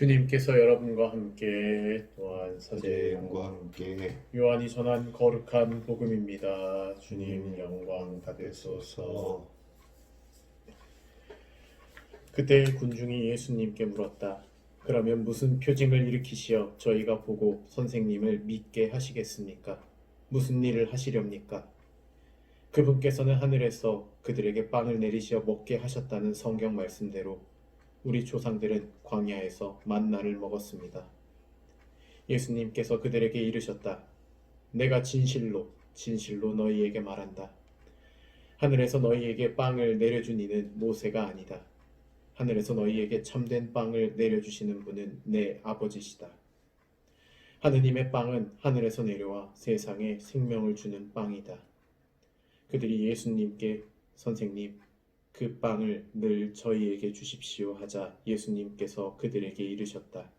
주님께서 여러분과 함께 또한 사제과 사제와 함께 요한이 전한 거룩한 복음입니다. 주님 영광 받으소서. 그때 군중이 예수님께 물었다. 그러면 무슨 표징을 일으키시어 저희가 보고 선생님을 믿게 하시겠습니까? 무슨 일을 하시렵니까? 그분께서는 하늘에서 그들에게 빵을 내리시어 먹게 하셨다는 성경 말씀대로 우리 조상들은 광야에서 만나를 먹었습니다. 예수님께서 그들에게 이르셨다. 내가 진실로 진실로 너희에게 말한다. 하늘에서 너희에게 빵을 내려준 이는 모세가 아니다. 하늘에서 너희에게 참된 빵을 내려주시는 분은 내 아버지시다. 하느님의 빵은 하늘에서 내려와 세상에 생명을 주는 빵이다. 그들이 예수님께 선생님, 그 빵을 늘 저희에게 주십시오 하자 예수님께서 그들에게 이르셨다.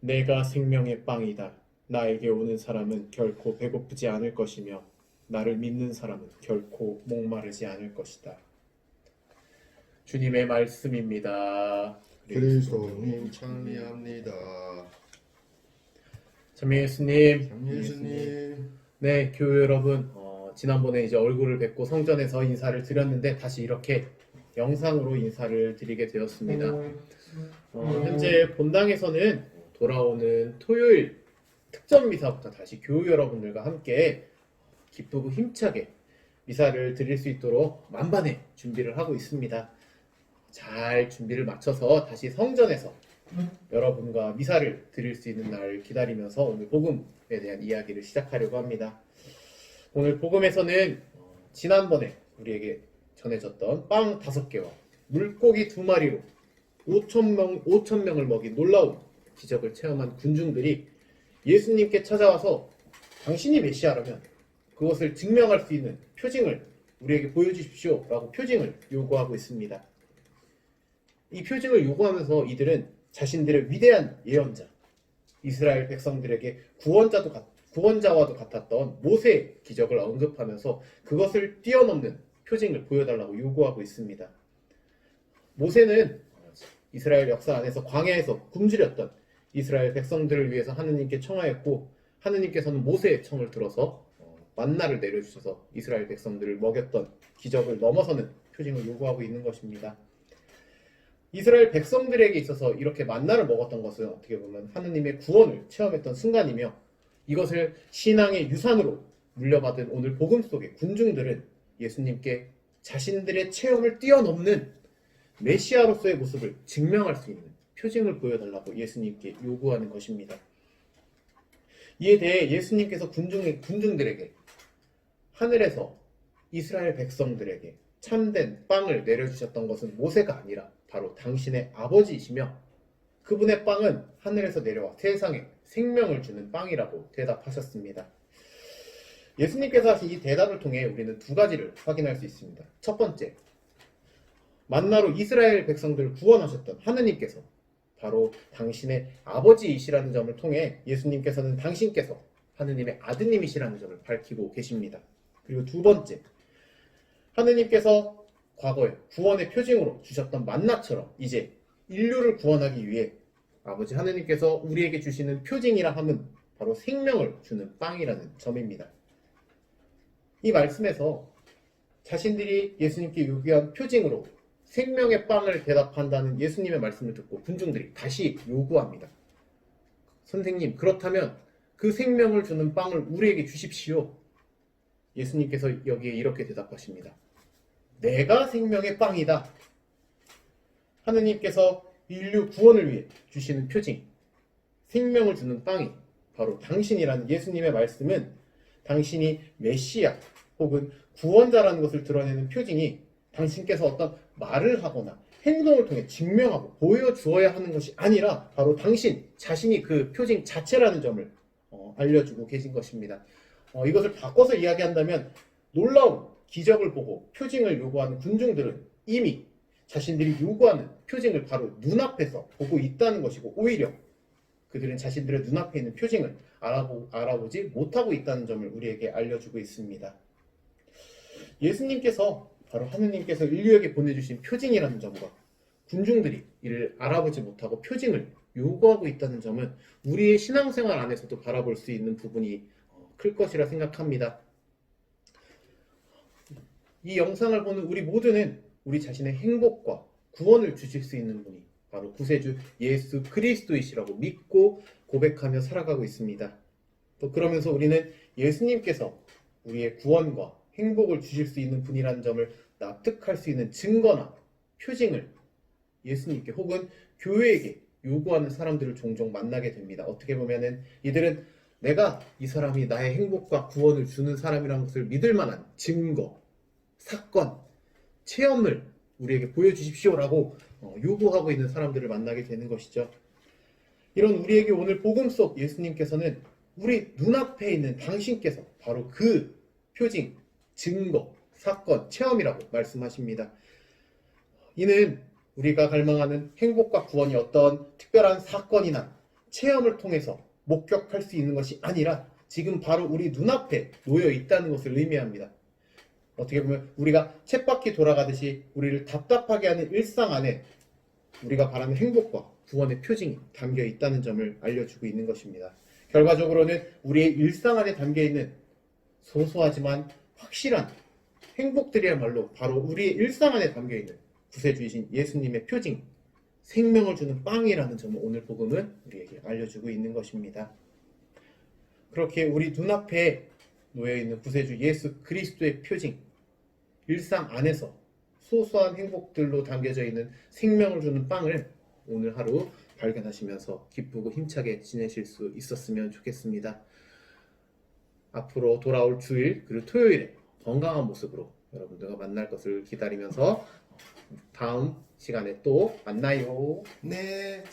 내가 생명의 빵이다. 나에게 오는 사람은 결코 배고프지 않을 것이며 나를 믿는 사람은 결코 목마르지 않을 것이다. 주님의 말씀입니다. 그리스도님 찬미합니다. 참 예수님. 참 예수님. 네, 교회 여러분. 지난번에 이제 얼굴을 뵙고 성전에서 인사를 드렸는데 다시 이렇게 영상으로 인사를 드리게 되었습니다. 현재 본당에서는 돌아오는 토요일 특전 미사부터 다시 교회 여러분들과 함께 기쁘고 힘차게 미사를 드릴 수 있도록 만반의 준비를 하고 있습니다. 잘 준비를 마쳐서 다시 성전에서 여러분과 미사를 드릴 수 있는 날을 기다리면서 오늘 복음에 대한 이야기를 시작하려고 합니다. 오늘 복음에서는 지난번에 우리에게 전해졌던 빵 5개와 물고기 2마리로 5,000명을 먹인 놀라운 기적을 체험한 군중들이 예수님께 찾아와서 당신이 메시아라면 그것을 증명할 수 있는 표징을 우리에게 보여주십시오 라고 표징을 요구하고 있습니다. 이 표징을 요구하면서 이들은 자신들의 위대한 예언자, 이스라엘 백성들에게 구원자와도 같았던 모세의 기적을 언급하면서 그것을 뛰어넘는 표징을 보여달라고 요구하고 있습니다. 모세는 이스라엘 역사 안에서 광야에서 굶주렸던 이스라엘 백성들을 위해서 하느님께 청하였고 하느님께서는 모세의 청을 들어서 만나를 내려주셔서 이스라엘 백성들을 먹였던 기적을 넘어서는 표징을 요구하고 있는 것입니다. 이스라엘 백성들에게 있어서 이렇게 만나를 먹었던 것은 어떻게 보면 하느님의 구원을 체험했던 순간이며 이것을 신앙의 유산으로 물려받은 오늘 복음 속의 군중들은 예수님께 자신들의 체험을 뛰어넘는 메시아로서의 모습을 증명할 수 있는 표징을 보여달라고 예수님께 요구하는 것입니다. 이에 대해 예수님께서 군중들에게 하늘에서 이스라엘 백성들에게 참된 빵을 내려주셨던 것은 모세가 아니라 바로 당신의 아버지이시며 그분의 빵은 하늘에서 내려와 세상에 생명을 주는 빵이라고 대답하셨습니다. 예수님께서 하신 이 대답을 통해 우리는 2가지를 확인할 수 있습니다. 첫 번째, 만나로 이스라엘 백성들을 구원하셨던 하느님께서 바로 당신의 아버지이시라는 점을 통해 예수님께서는 당신께서 하느님의 아드님이시라는 점을 밝히고 계십니다. 그리고 2번째, 하느님께서 과거에 구원의 표징으로 주셨던 만나처럼 이제 인류를 구원하기 위해 아버지 하느님께서 우리에게 주시는 표징이라 함은 바로 생명을 주는 빵이라는 점입니다. 이 말씀에서 자신들이 예수님께 요구한 표징으로 생명의 빵을 대답한다는 예수님의 말씀을 듣고 군중들이 다시 요구합니다. 선생님, 그렇다면 그 생명을 주는 빵을 우리에게 주십시오. 예수님께서 여기에 이렇게 대답하십니다. 내가 생명의 빵이다. 하느님께서 인류 구원을 위해 주시는 표징, 생명을 주는 빵이 바로 당신이라는 예수님의 말씀은 당신이 메시아 혹은 구원자라는 것을 드러내는 표징이 당신께서 어떤 말을 하거나 행동을 통해 증명하고 보여주어야 하는 것이 아니라 바로 당신 자신이 그 표징 자체라는 점을 알려주고 계신 것입니다. 이것을 바꿔서 이야기한다면 놀라운 기적을 보고 표징을 요구하는 군중들은 이미 자신들이 요구하는 표징을 바로 눈앞에서 보고 있다는 것이고 오히려 그들은 자신들의 눈앞에 있는 표징을 알아보지 못하고 있다는 점을 우리에게 알려주고 있습니다. 예수님께서 바로 하느님께서 인류에게 보내주신 표징이라는 점과 군중들이 이를 알아보지 못하고 표징을 요구하고 있다는 점은 우리의 신앙생활 안에서도 바라볼 수 있는 부분이 클 것이라 생각합니다. 이 영상을 보는 우리 모두는 우리 자신의 행복과 구원을 주실 수 있는 분이 바로 구세주 예수 그리스도이시라고 믿고 고백하며 살아가고 있습니다. 또 그러면서 우리는 예수님께서 우리의 구원과 행복을 주실 수 있는 분이라는 점을 납득할 수 있는 증거나 표징을 예수님께 혹은 교회에게 요구하는 사람들을 종종 만나게 됩니다. 어떻게 보면은 이들은 내가 이 사람이 나의 행복과 구원을 주는 사람이라는 것을 믿을 만한 증거, 사건, 체험을 우리에게 보여주십시오라고 요구하고 있는 사람들을 만나게 되는 것이죠. 이런 우리에게 오늘 복음 속 예수님께서는 우리 눈앞에 있는 당신께서 바로 그 표징, 증거, 사건, 체험이라고 말씀하십니다. 이는 우리가 갈망하는 행복과 구원이 어떤 특별한 사건이나 체험을 통해서 목격할 수 있는 것이 아니라 지금 바로 우리 눈앞에 놓여 있다는 것을 의미합니다. 어떻게 보면 우리가 쳇바퀴 돌아가듯이 우리를 답답하게 하는 일상 안에 우리가 바라는 행복과 구원의 표징이 담겨 있다는 점을 알려주고 있는 것입니다. 결과적으로는 우리의 일상 안에 담겨 있는 소소하지만 확실한 행복들이야말로 바로 우리의 일상 안에 담겨 있는 구세주이신 예수님의 표징, 생명을 주는 빵이라는 점을 오늘 복음은 우리에게 알려주고 있는 것입니다. 그렇게 우리 눈앞에 놓여있는 구세주 예수 그리스도의 표징, 일상 안에서 소소한 행복들로 담겨져 있는 생명을 주는 빵을 오늘 하루 발견하시면서 기쁘고 힘차게 지내실 수 있었으면 좋겠습니다. 앞으로 돌아올 주일 그리고 토요일에 건강한 모습으로 여러분들과 만날 것을 기다리면서 다음 시간에 또 만나요. 네.